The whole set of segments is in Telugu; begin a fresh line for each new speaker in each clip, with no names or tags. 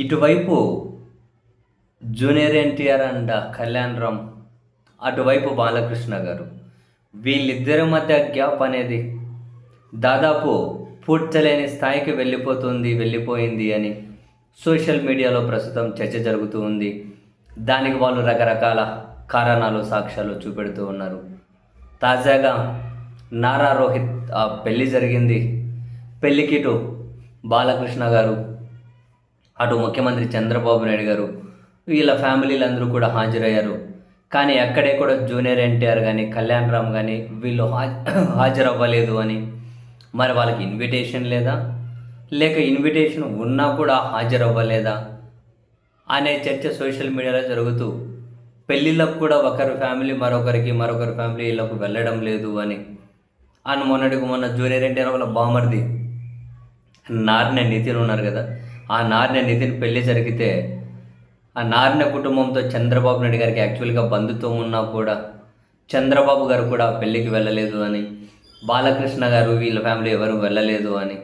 ఇటువైపు జూనియర్ ఎన్టీఆర్ అండ్ కళ్యాణ్ రామ్, అటువైపు బాలకృష్ణ గారు, వీళ్ళిద్దరి మధ్య గ్యాప్ అనేది దాదాపు పూడ్చలేని స్థాయికి వెళ్ళిపోయింది అని సోషల్ మీడియాలో ప్రస్తుతం చర్చ జరుగుతూ ఉంది. దానికి వాళ్ళు రకరకాల కారణాలు, సాక్ష్యాలు చూపెడుతూ ఉన్నారు. తాజాగా నారా రోహిత్ పెళ్ళి జరిగింది. పెళ్ళికి ఇటు బాలకృష్ణ గారు, అటు ముఖ్యమంత్రి చంద్రబాబు నాయుడు గారు, వీళ్ళ ఫ్యామిలీలు అందరూ కూడా హాజరయ్యారు. కానీ అక్కడే కూడా జూనియర్ ఎన్టీఆర్ కానీ కళ్యాణ్ రామ్ కానీ వీళ్ళు హాజరవ్వలేదు అని, మరి వాళ్ళకి ఇన్విటేషన్ లేదా, లేక ఇన్విటేషన్ ఉన్నా కూడా హాజరవ్వలేదా అనే చర్చ సోషల్ మీడియాలో జరుగుతూ, పెళ్ళిళ్ళకు కూడా ఒకరి ఫ్యామిలీ మరొకరి ఫ్యామిలీ ఇళ్ళకు వెళ్ళడం లేదు అని మొన్నటికి మొన్న జూనియర్ ఎన్టీఆర్ వాళ్ళ బామర్ది నార్నె నితిన్ ఉన్నారు కదా, ఆ నార్నె నితిన్ పెళ్ళి జరిగితే ఆ నార్నె కుటుంబంతో చంద్రబాబు నాయుడు గారికి యాక్చువల్గా బంధుత్వం ఉన్నా కూడా చంద్రబాబు గారు కూడా పెళ్ళికి వెళ్ళలేదు అని, బాలకృష్ణ గారు వీళ్ళ ఫ్యామిలీ ఎవరు వెళ్ళలేదు అని,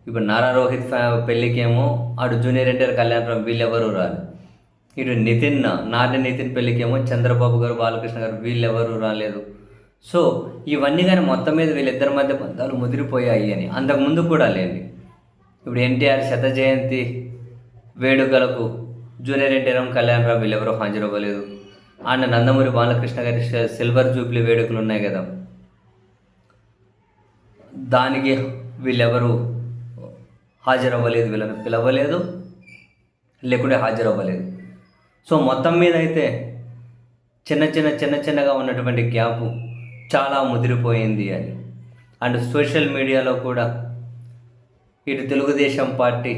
ఇప్పుడు నారా రోహిత్ పెళ్ళికేమో అటు జూనియర్ ఎన్టీఆర్ కళ్యాణ్ రామ్ వీళ్ళెవరూ రాలేదు. ఇటు నార్నె నితిన్ పెళ్ళికేమో చంద్రబాబు గారు బాలకృష్ణ గారు వీళ్ళెవరూ రాలేదు. సో ఇవన్నీ కానీ మొత్తం మీద వీళ్ళిద్దరి మధ్య బంధాలు ముదిరిపోయాయి అని అంతకుముందు కూడా లేండి. ఇప్పుడు ఎన్టీఆర్ శత జయంతి వేడుకలకు జూనియర్ ఎన్టీఆర్ కళ్యాణ్ రామ్ వీళ్ళెవరూ హాజరవ్వలేదు. నందమూరి బాలకృష్ణ గారి సిల్వర్ జూబ్లీ వేడుకలు ఉన్నాయి కదా, దానికి వీళ్ళెవరూ హాజరవ్వలేదు, వీళ్ళని పిలవలేదు, లేకుంటే హాజరవ్వలేదు. సో మొత్తం మీద అయితే చిన్నగా ఉన్నటువంటి గ్యాపు చాలా ముదిరిపోయింది అని. అండ్ సోషల్ మీడియాలో కూడా ఇటు తెలుగుదేశం పార్టీ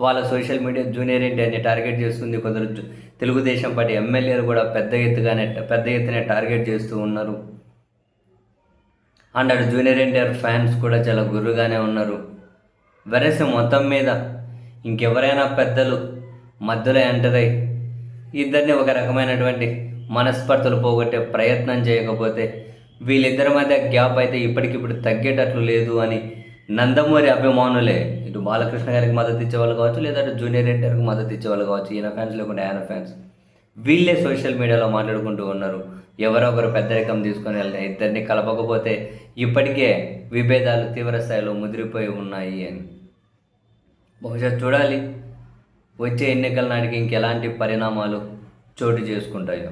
వాళ్ళ సోషల్ మీడియా జూనియర్ ఎన్టీఆర్ని టార్గెట్ చేస్తుంది. కొందరు తెలుగుదేశం పార్టీ ఎమ్మెల్యేలు కూడా పెద్ద ఎత్తున టార్గెట్ చేస్తూ ఉన్నారు. అండ్ అటు జూనియర్ ఎన్టీఆర్ ఫ్యాన్స్ కూడా చాలా గుర్రుగానే ఉన్నారు. వెరసి మొత్తం మీద ఇంకెవరైనా పెద్దలు మధ్యలో ఎంటర్ అయ్యి ఇద్దరిని ఒక రకమైనటువంటి మనస్పర్ధలు పోగొట్టే ప్రయత్నం చేయకపోతే వీళ్ళిద్దరి మధ్య గ్యాప్ అయితే ఇప్పటికిప్పుడు తగ్గేటట్లు లేదు అని నందమూరి అభిమానులే, ఇటు బాలకృష్ణ గారికి మద్దతు ఇచ్చేవాళ్ళు కావచ్చు, లేదా అటు జూనియర్ ఎన్టీఆర్కి మద్దతు ఇచ్చేవాళ్ళు కావచ్చు, ఈయన ఫ్యాన్స్ లేకుంటే ఆయన ఫ్యాన్స్, వీళ్ళే సోషల్ మీడియాలో మాట్లాడుకుంటూ ఉన్నారు. ఎవరో ఒకరు పెద్దరికం తీసుకొని వెళ్తే ఇద్దరిని కలపకపోతే ఇప్పటికే విభేదాలు తీవ్ర స్థాయిలో ముదిరిపోయి ఉన్నాయి అని. బహుశా చూడాలి వచ్చే ఎన్నికల నాటికి ఇంకెలాంటి పరిణామాలు చోటు చేసుకుంటాయో.